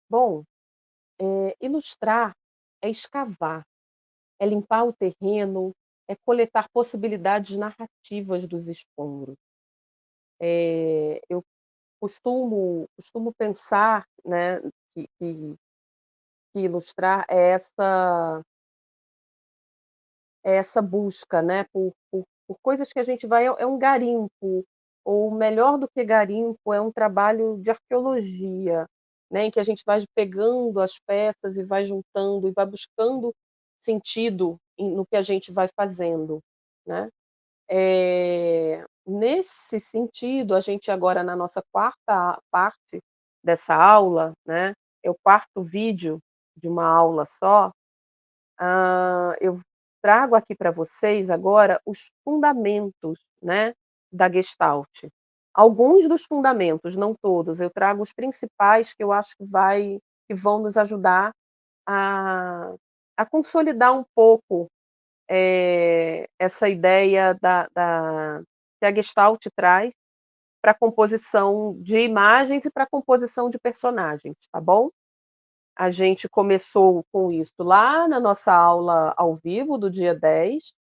Bom, ilustrar é escavar, é limpar o terreno, é coletar possibilidades narrativas dos escombros. Eu costumo pensar, né, que ilustrar é essa busca, né, por coisas que a gente vai é um garimpo, ou melhor do que garimpo, é um trabalho de arqueologia, né, em que a gente vai pegando as peças e vai juntando e vai buscando sentido no que a gente vai fazendo, né. Nesse sentido, a gente agora na nossa quarta parte dessa aula, né, é o quarto vídeo de uma aula só. Eu trago aqui para vocês agora os fundamentos, né, da Gestalt. Alguns dos fundamentos, não todos, eu trago os principais que eu acho que vão nos ajudar a consolidar um pouco, essa ideia da que a Gestalt traz para a composição de imagens e para a composição de personagens, tá bom? A gente começou com isso lá na nossa aula ao vivo do dia 10.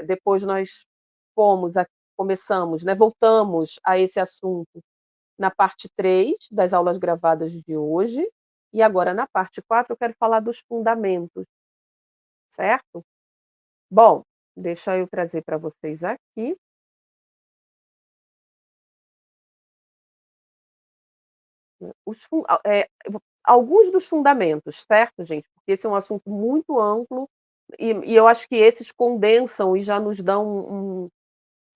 Depois nós fomos a começamos, né, voltamos a esse assunto na parte 3 das aulas gravadas de hoje, e agora na parte 4 eu quero falar dos fundamentos, certo? Bom, deixa eu trazer para vocês aqui, né, alguns dos fundamentos, certo, gente? Porque esse é um assunto muito amplo, e eu acho que esses condensam e já nos dão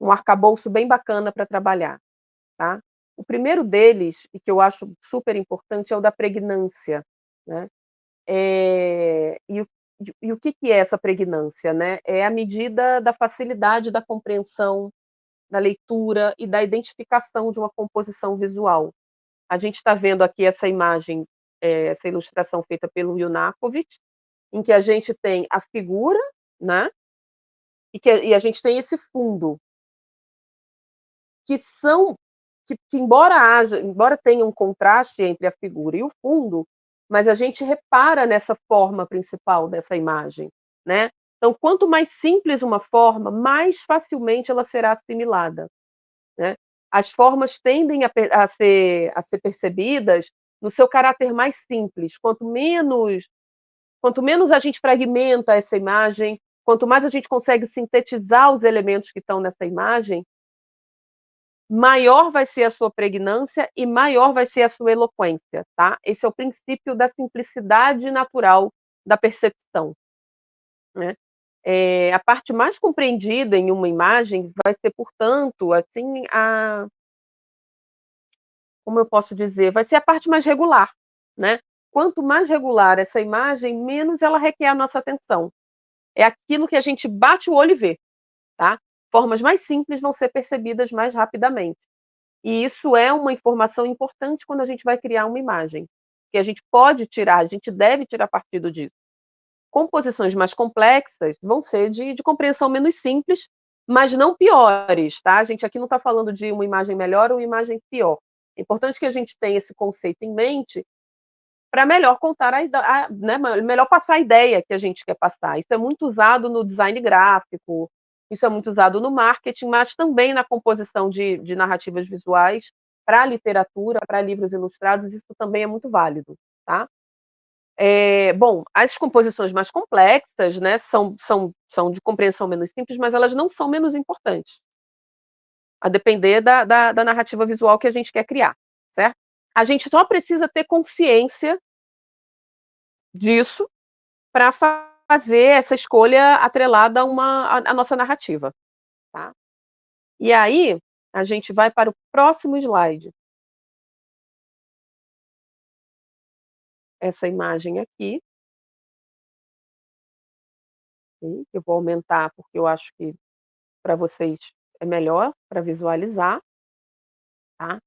um arcabouço bem bacana para trabalhar, tá. O primeiro deles, e que eu acho super importante, é o da pregnância, né. E o que que é essa pregnância, né? É a medida da facilidade da compreensão, da leitura e da identificação de uma composição visual. A gente está vendo aqui essa imagem, essa ilustração feita pelo Yunnakovic, em que a gente tem a figura, né, e a gente tem esse fundo, que são que embora tenha um contraste entre a figura e o fundo, mas a gente repara nessa forma principal dessa imagem, né. Então quanto mais simples uma forma, mais facilmente ela será assimilada, né. As formas tendem a ser percebidas no seu caráter mais simples, quanto menos a gente fragmenta essa imagem, quanto mais a gente consegue sintetizar os elementos que estão nessa imagem, maior vai ser a sua pregnância e maior vai ser a sua eloquência, tá. Esse é o princípio da simplicidade natural da percepção, né. A parte mais compreendida em uma imagem vai ser, portanto, assim, como eu posso dizer, vai ser a parte mais regular, né. Quanto mais regular essa imagem, menos ela requer a nossa atenção. É aquilo que a gente bate o olho e vê, tá. Formas mais simples vão ser percebidas mais rapidamente. E isso é uma informação importante quando a gente vai criar uma imagem, que a gente pode tirar, a gente deve tirar partido disso. Composições mais complexas vão ser de compreensão menos simples, mas não piores, tá? A gente aqui não está falando de uma imagem melhor ou uma imagem pior. É importante que a gente tenha esse conceito em mente para melhor contar né, melhor passar a ideia que a gente quer passar. Isso é muito usado no design gráfico, isso é muito usado no marketing, mas também na composição de narrativas visuais para literatura, para livros ilustrados, isso também é muito válido, tá. Bom, as composições mais complexas, né, são de compreensão menos simples, mas elas não são menos importantes, a depender da narrativa visual que a gente quer criar, certo. A gente só precisa ter consciência disso para fazer essa escolha atrelada a a nossa narrativa, tá. E aí, a gente vai para o próximo slide. Essa imagem aqui, que eu vou aumentar, porque eu acho que para vocês é melhor para visualizar, tá.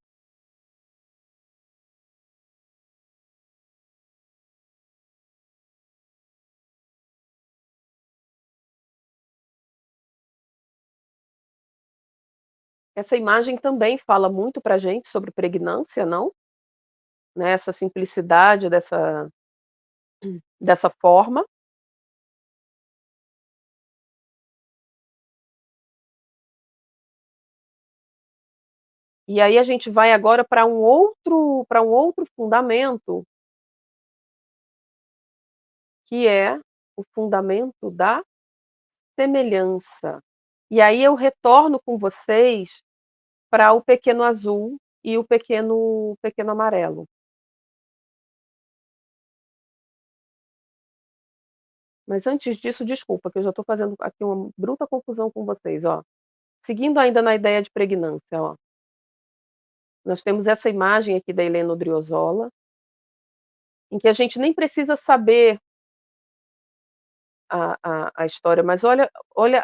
Essa imagem também fala muito pra gente sobre pregnância, não? né, essa simplicidade dessa forma. E aí a gente vai agora para um outro fundamento, que é o fundamento da semelhança. E aí eu retorno com vocês para o pequeno azul e o pequeno amarelo. Mas antes disso, desculpa, que eu já estou fazendo aqui uma bruta confusão com vocês, ó. Seguindo ainda na ideia de pregnância, ó, nós temos essa imagem aqui da Helena Odriozola, em que a gente nem precisa saber a história, mas olha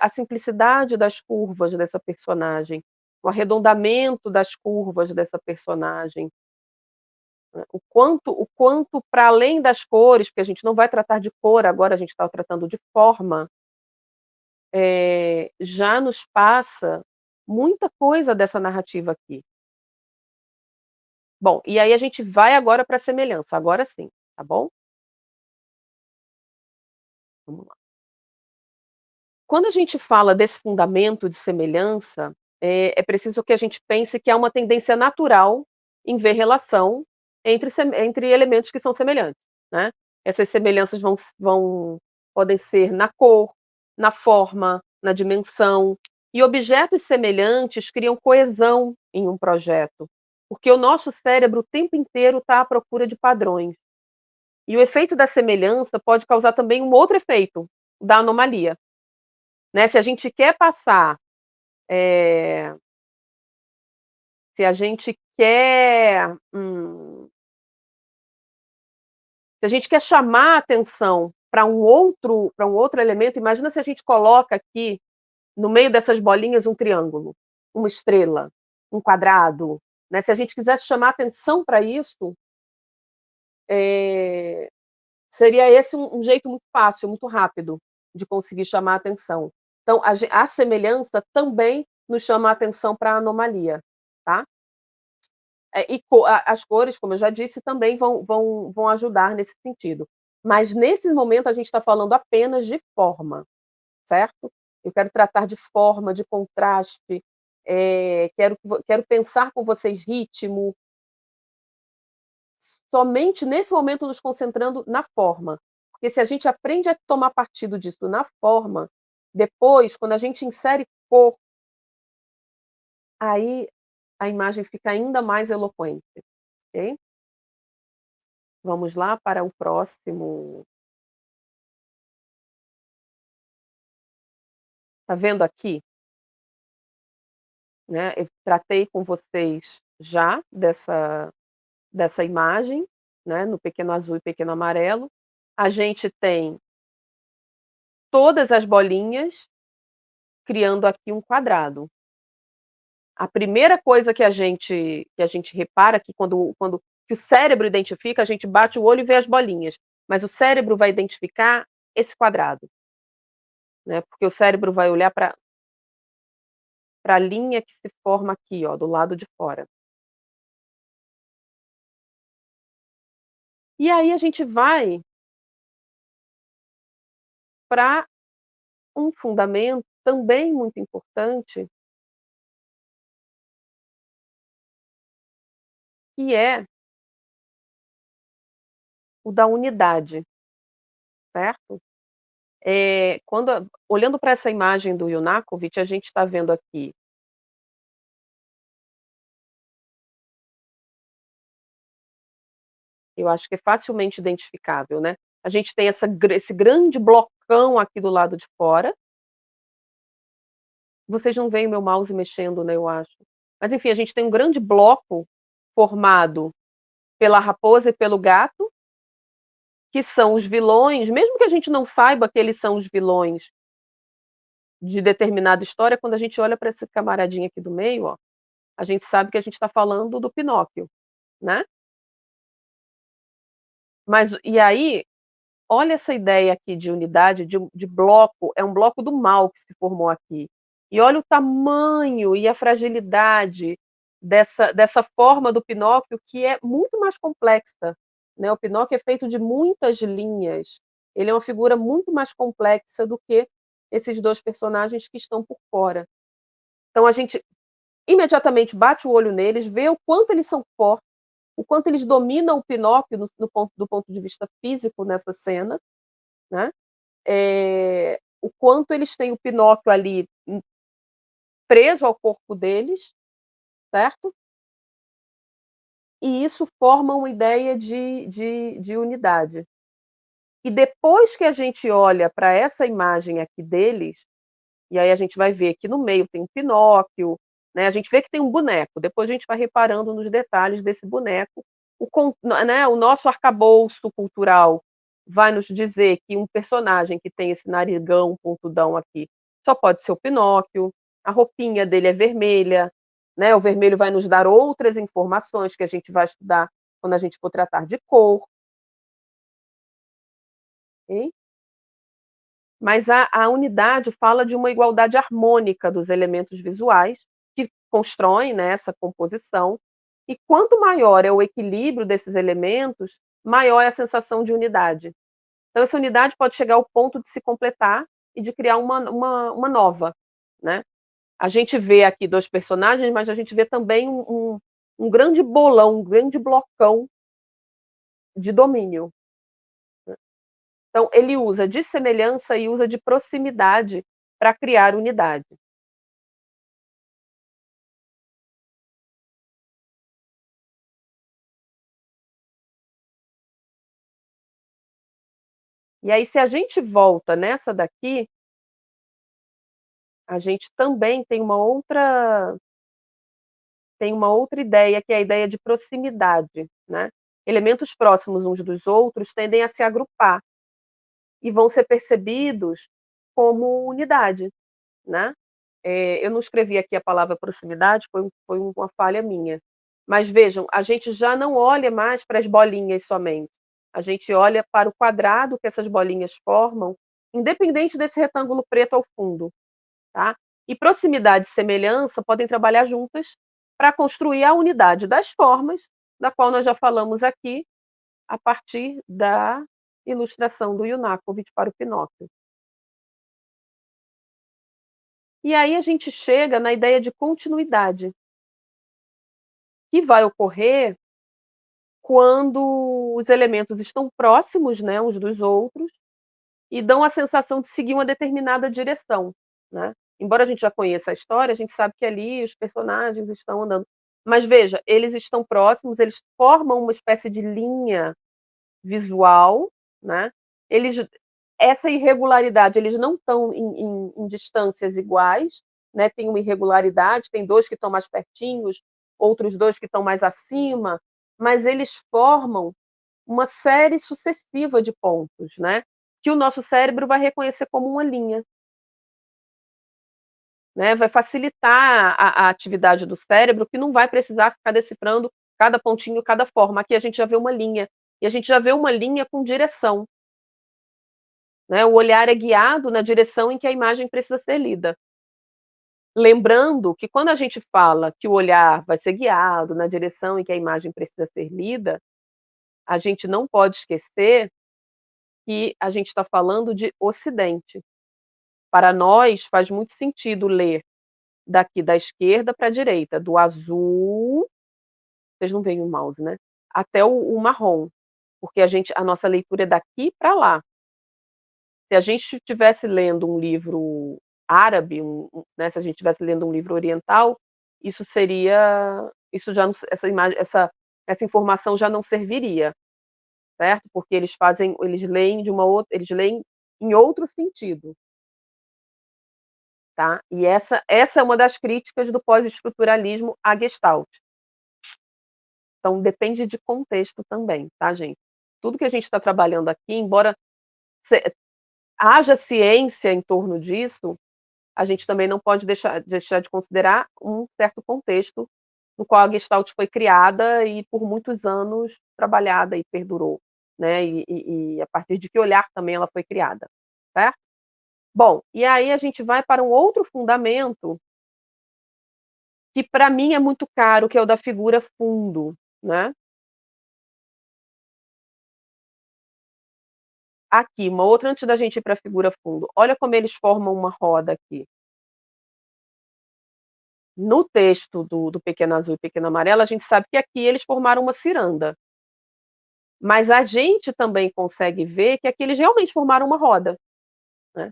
a simplicidade das curvas dessa personagem, o arredondamento das curvas dessa personagem, né, o quanto para além das cores, porque a gente não vai tratar de cor agora, a gente está tratando de forma, já nos passa muita coisa dessa narrativa aqui. Bom, e aí a gente vai agora para a semelhança, agora sim, tá bom? Vamos lá. Quando a gente fala desse fundamento de semelhança, é preciso que a gente pense que há uma tendência natural em ver relação entre elementos que são semelhantes, né. Essas semelhanças podem ser na cor, na forma, na dimensão, e objetos semelhantes criam coesão em um projeto, porque o nosso cérebro o tempo inteiro está à procura de padrões. E o efeito da semelhança pode causar também um outro efeito, o da anomalia. Né, se a gente quer passar, eh, se a gente quer, se a gente quer chamar a atenção para um outro elemento, imagina se a gente coloca aqui, no meio dessas bolinhas, um triângulo, uma estrela, um quadrado, né, se a gente quisesse chamar atenção para isso, eh, seria esse um jeito muito fácil, muito rápido de conseguir chamar a atenção. Então a semelhança também nos chama a atenção para a anomalia, tá? As cores, como eu já disse, também vão ajudar nesse sentido. Mas nesse momento a gente está falando apenas de forma, certo? Eu quero tratar de forma, de contraste, quero pensar com vocês ritmo, somente nesse momento nos concentrando na forma. Porque se a gente aprende a tomar partido disso na forma, depois, quando a gente insere cor, aí a imagem fica ainda mais eloquente, ok? Vamos lá para o próximo. Tá vendo aqui, né, eu tratei com vocês já dessa imagem, né, no pequeno azul e pequeno amarelo. A gente tem todas as bolinhas criando aqui um quadrado. A primeira coisa que a gente repara que quando que o cérebro identifica, a gente bate o olho e vê as bolinhas, mas o cérebro vai identificar esse quadrado, né, porque o cérebro vai olhar para a linha que se forma aqui, ó, do lado de fora. E aí a gente vai para um fundamento também muito importante, que é o da unidade, certo? Olhando para essa imagem do Yunakovitch, a gente está vendo aqui, eu acho que é facilmente identificável, né, a gente tem esse grande blocão aqui do lado de fora, vocês não veem o meu mouse mexendo, né, eu acho. Mas enfim, a gente tem um grande bloco formado pela raposa e pelo gato, que são os vilões, mesmo que a gente não saiba que eles são os vilões de determinada história, quando a gente olha para esse camaradinho aqui do meio, ó, a gente sabe que a gente está falando do Pinóquio, né. Mas e aí, olha essa ideia aqui de unidade, de bloco, é um bloco do mal que se formou aqui. E olha o tamanho e a fragilidade, dessa forma do Pinóquio que é muito mais complexa, né, o Pinóquio é feito de muitas linhas, ele é uma figura muito mais complexa do que esses 2 personagens que estão por fora. Então a gente imediatamente bate o olho neles, vê o quanto eles são fortes, o quanto eles dominam o Pinóquio do ponto de vista físico nessa cena, né, o quanto eles têm o Pinóquio ali, preso ao corpo deles, certo? E isso forma uma ideia de unidade. E depois que a gente olha para essa imagem aqui deles, e aí a gente vai ver que no meio tem um Pinóquio, né, a gente vê que tem um boneco, depois a gente vai reparando nos detalhes desse boneco, né, o nosso arcabouço cultural vai nos dizer que um personagem que tem esse narigão pontudão aqui, só pode ser o Pinóquio, a roupinha dele é vermelha, né, o vermelho vai nos dar outras informações que a gente vai estudar quando a gente for tratar de cor, ok? Mas a unidade fala de uma igualdade harmônica dos elementos visuais, que constroem, né, essa composição, e quanto maior é o equilíbrio desses elementos, maior é a sensação de unidade. Então essa unidade pode chegar ao ponto de se completar e de criar uma nova, né. A gente vê aqui 2 personagens, mas a gente vê também um grande bolão, um grande blocão de domínio. Então ele usa de semelhança e usa de proximidade para criar unidade. E aí se a gente volta nessa daqui, a gente também tem uma outra ideia, que é a ideia de proximidade, né. Elementos próximos uns dos outros tendem a se agrupar e vão ser percebidos como unidade, né. Eu não escrevi aqui a palavra proximidade, foi uma falha minha. Mas vejam, a gente já não olha mais para as bolinhas somente, a gente olha para o quadrado que essas bolinhas formam, independente desse retângulo preto ao fundo, tá. E proximidade e semelhança podem trabalhar juntas para construir a unidade das formas, da qual nós já falamos aqui, a partir da ilustração do Iunakovic para o Pinóquio. E aí a gente chega na ideia de continuidade, que vai ocorrer quando os elementos estão próximos, né, uns dos outros, e dão a sensação de seguir uma determinada direção, né. Embora a gente já conheça a história, a gente sabe que ali os personagens estão andando. Mas veja, eles estão próximos, eles formam uma espécie de linha visual, né. Eles essa irregularidade, eles não estão em distâncias iguais, né, tem uma irregularidade, tem 2 que estão mais pertinhos, outros 2 que estão mais acima, mas eles formam uma série sucessiva de pontos, né, que o nosso cérebro vai reconhecer como uma linha, né, vai facilitar a atividade do cérebro, que não vai precisar ficar decifrando cada pontinho, cada forma. Aqui a gente já vê uma linha, e a gente já vê uma linha com direção, né, o olhar é guiado na direção em que a imagem precisa ser lida. Lembrando que quando a gente fala que o olhar vai ser guiado na direção em que a imagem precisa ser lida, a gente não pode esquecer que a gente está falando de ocidente. Para nós faz muito sentido ler daqui da esquerda para a direita, do azul, vocês não veem o mouse, né, até o marrom, porque a nossa leitura é daqui para lá. Se a gente estivesse lendo um livro árabe, né, se a gente estivesse lendo um livro oriental, isso já não essa imagem essa informação já não serviria, certo? Porque eles leem em outro sentido, tá? E essa é uma das críticas do pós-estruturalismo à Gestalt. Então depende de contexto também, tá, gente? Tudo que a gente está trabalhando aqui, embora se haja ciência em torno disso, a gente também não pode deixar de considerar um certo contexto no qual a Gestalt foi criada e por muitos anos trabalhada e perdurou, né, e a partir de que olhar também ela foi criada, certo? Bom, e aí a gente vai para um outro fundamento que para mim é muito caro, que é o da figura fundo, né. Aqui, uma outra antes da gente ir para a figura fundo, olha como eles formam uma roda aqui. No texto do Pequeno Azul e Pequeno Amarelo, a gente sabe que aqui eles formaram uma ciranda, mas a gente também consegue ver que aqui eles realmente formaram uma roda, né.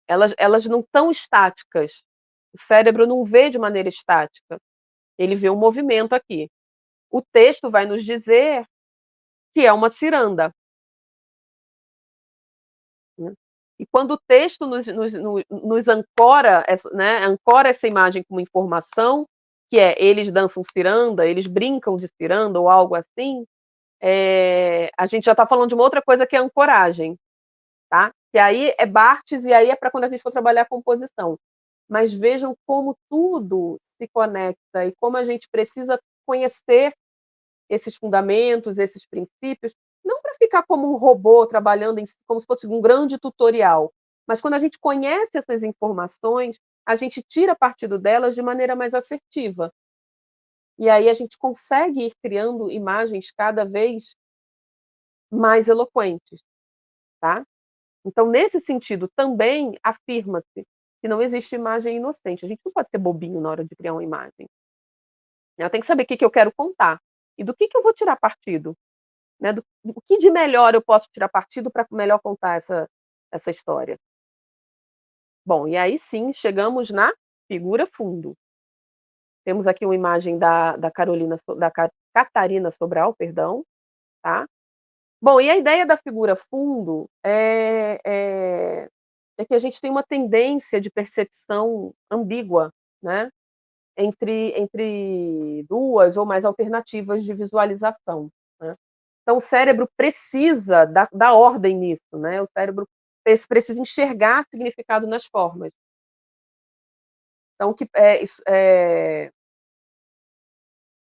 Elas não estão estáticas, o cérebro não vê de maneira estática, ele vê um movimento aqui. O texto vai nos dizer que é uma ciranda, né. E quando o texto nos ancora essa, né, ancora essa imagem com uma informação, que é eles dançam ciranda, eles brincam de ciranda ou algo assim, a gente já está falando de uma outra coisa que é ancoragem, tá. Que aí é Barthes e aí é para quando a gente for trabalhar a composição. Mas vejam como tudo se conecta e como a gente precisa conhecer esses fundamentos, esses princípios, não para ficar como um robô trabalhando como se fosse um grande tutorial, mas quando a gente conhece essas informações, a gente tira partido delas de maneira mais assertiva. E aí a gente consegue ir criando imagens cada vez mais eloquentes, tá? Então, nesse sentido, também afirma-se que não existe imagem inocente. A gente não pode ser bobinho na hora de criar uma imagem. Eu tenho que saber o que que eu quero contar e do que eu vou tirar partido. Né, do o que de melhor eu posso tirar partido para melhor contar essa história. Bom, e aí sim chegamos na figura fundo. Temos aqui uma imagem da Carolina da Catarina Sobral, perdão, tá. Bom, e a ideia da figura fundo é que a gente tem uma tendência de percepção ambígua, né, entre 2 ou mais alternativas de visualização, né. Então o cérebro precisa dar ordem nisso, né, o cérebro precisa enxergar significado nas formas. Então que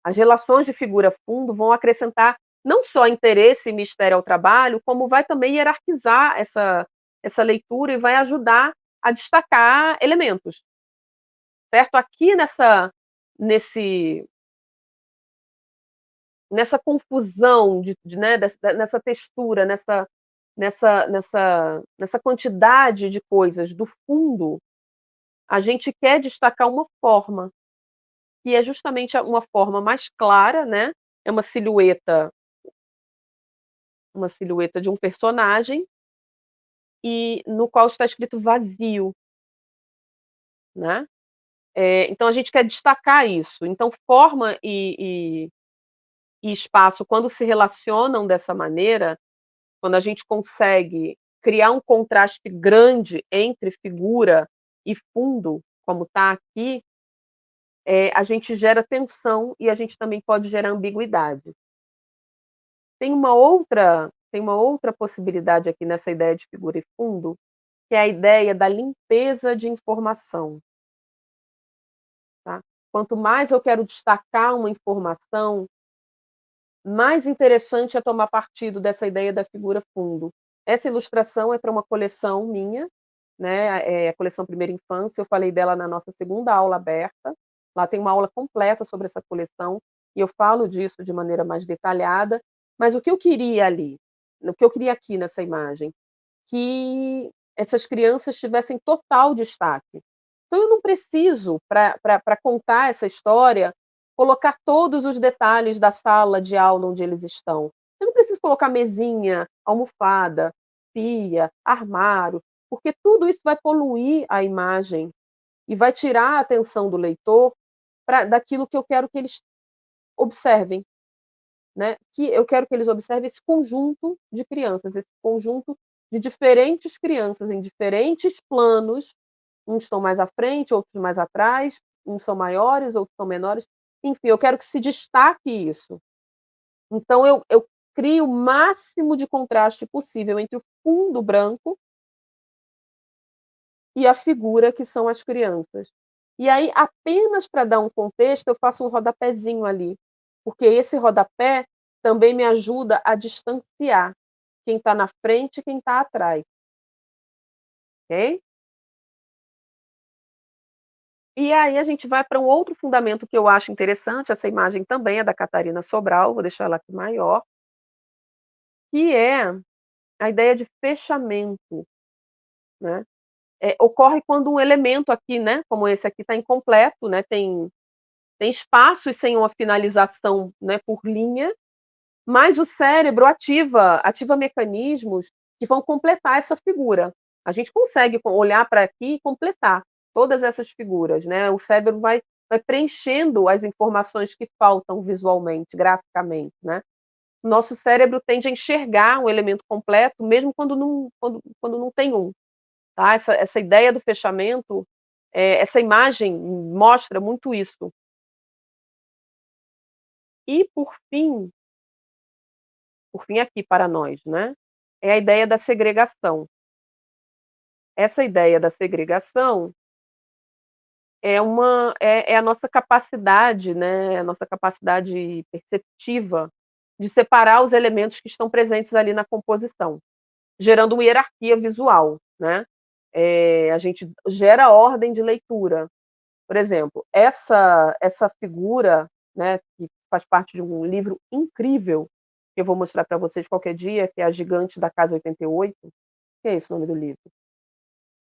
as relações de figura-fundo vão acrescentar não só interesse e mistério ao trabalho, como vai também hierarquizar essa leitura e vai ajudar a destacar elementos, certo? Aqui nesse nessa confusão né, nessa textura, nessa quantidade de coisas do fundo, a gente quer destacar uma forma, que é justamente uma forma mais clara, né, é uma silhueta de um personagem, e no qual está escrito vazio, né. Então a gente quer destacar isso. Então forma e espaço, quando se relacionam dessa maneira, quando a gente consegue criar um contraste grande entre figura e fundo, como está aqui, a gente gera tensão e a gente também pode gerar ambiguidade. Tem uma outra possibilidade aqui nessa ideia de figura e fundo, que é a ideia da limpeza de informação, tá. Quanto mais eu quero destacar uma informação, mais interessante é tomar partido dessa ideia da figura fundo. Essa ilustração é para uma coleção minha, né, a coleção Primeira Infância, eu falei dela na nossa segunda aula aberta, lá tem uma aula completa sobre essa coleção, e eu falo disso de maneira mais detalhada, mas o que eu queria ali, o que eu queria aqui nessa imagem, que essas crianças tivessem total destaque. Então eu não preciso, para contar essa história, colocar todos os detalhes da sala de aula onde eles estão. Eu não preciso colocar mesinha, almofada, pia, armário, porque tudo isso vai poluir a imagem e vai tirar a atenção do leitor daquilo que eu quero que eles observem, né, que eu quero que eles observem esse conjunto de crianças, esse conjunto de diferentes crianças em diferentes planos, uns estão mais à frente, outros mais atrás, uns são maiores, outros são menores, enfim, eu quero que se destaque isso. Então eu crio o máximo de contraste possível entre o fundo branco e a figura que são as crianças. E aí, apenas para dar um contexto, eu faço um rodapézinho ali, porque esse rodapé também me ajuda a distanciar quem está na frente e quem está atrás, ok? E aí a gente vai para um outro fundamento que eu acho interessante, essa imagem também é da Catarina Sobral, vou deixar ela aqui maior, que é a ideia de fechamento, né. Ocorre quando um elemento aqui, né, como esse aqui está incompleto, né, tem espaços sem uma finalização, né, por linha, mas o cérebro ativa mecanismos que vão completar essa figura. A gente consegue olhar para aqui e completar todas essas figuras, né, o cérebro vai preenchendo as informações que faltam visualmente, graficamente, né. O nosso cérebro tende a enxergar um elemento completo mesmo quando não tem um, tá. Essa ideia do fechamento, essa imagem mostra muito isso. E por fim aqui para nós, né, é a ideia da segregação. Essa ideia da segregação é a nossa capacidade, né, a nossa capacidade perceptiva de separar os elementos que estão presentes ali na composição, gerando uma hierarquia visual, né. A gente gera ordem de leitura. Por exemplo, essa figura, né, que faz parte de um livro incrível, que eu vou mostrar para vocês qualquer dia, que é A Gigante da Casa 88, que é esse o nome do livro.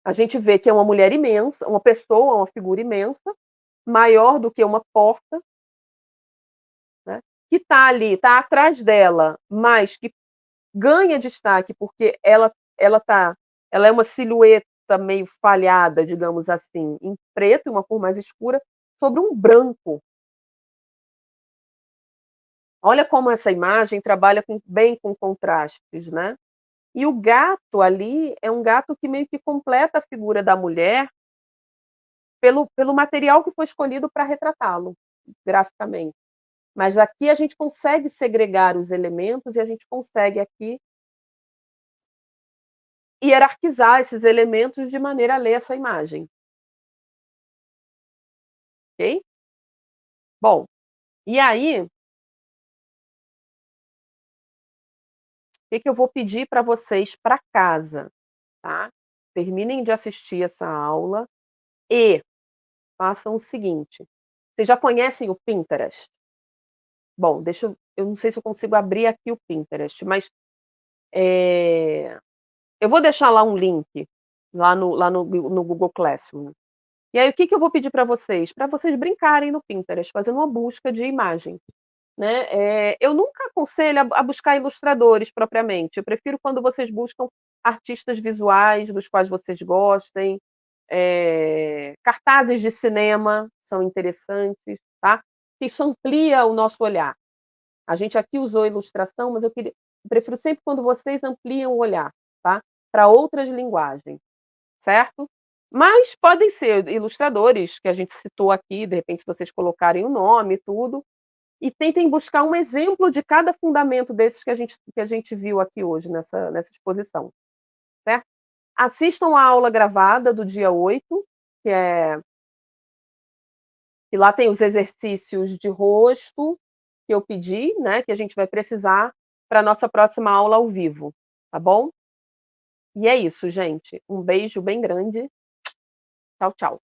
A gente vê que é uma mulher imensa, uma pessoa, uma figura imensa, maior do que uma porta, né, que está ali, está atrás dela, mas que ganha destaque porque ela é uma silhueta meio falhada, digamos assim, em preto, uma cor mais escura, sobre um branco. Olha como essa imagem trabalha bem com contrastes, né. E o gato ali é um gato que meio que completa a figura da mulher pelo material que foi escolhido para retratá-lo, graficamente. Mas aqui a gente consegue segregar os elementos e a gente consegue aqui hierarquizar esses elementos de maneira a ler essa imagem, ok? Bom, e aí, o que eu vou pedir para vocês para casa, tá? Terminem de assistir essa aula e façam o seguinte: vocês já conhecem o Pinterest? Bom, eu não sei se eu consigo abrir aqui o Pinterest, mas, eh, eu vou deixar lá um link, lá no Google Classroom. E aí o que eu vou pedir para vocês? Para vocês brincarem no Pinterest, fazendo uma busca de imagem, né. Eu nunca aconselho a buscar ilustradores propriamente, eu prefiro quando vocês buscam artistas visuais dos quais vocês gostem, cartazes de cinema são interessantes, tá. Isso amplia o nosso olhar. A gente aqui usou ilustração, mas eu prefiro sempre quando vocês ampliam o olhar, tá, para outras linguagens, certo? Mas podem ser ilustradores que a gente citou aqui, de repente se vocês colocarem o nome e tudo, e tentem buscar um exemplo de cada fundamento desses que a gente viu aqui hoje nessa exposição, certo? Assistam a aula gravada do dia 8, que é que lá tem os exercícios de rosto que eu pedi, né, que a gente vai precisar para a nossa próxima aula ao vivo, tá bom? E é isso, gente. Um beijo bem grande. Tchau, tchau.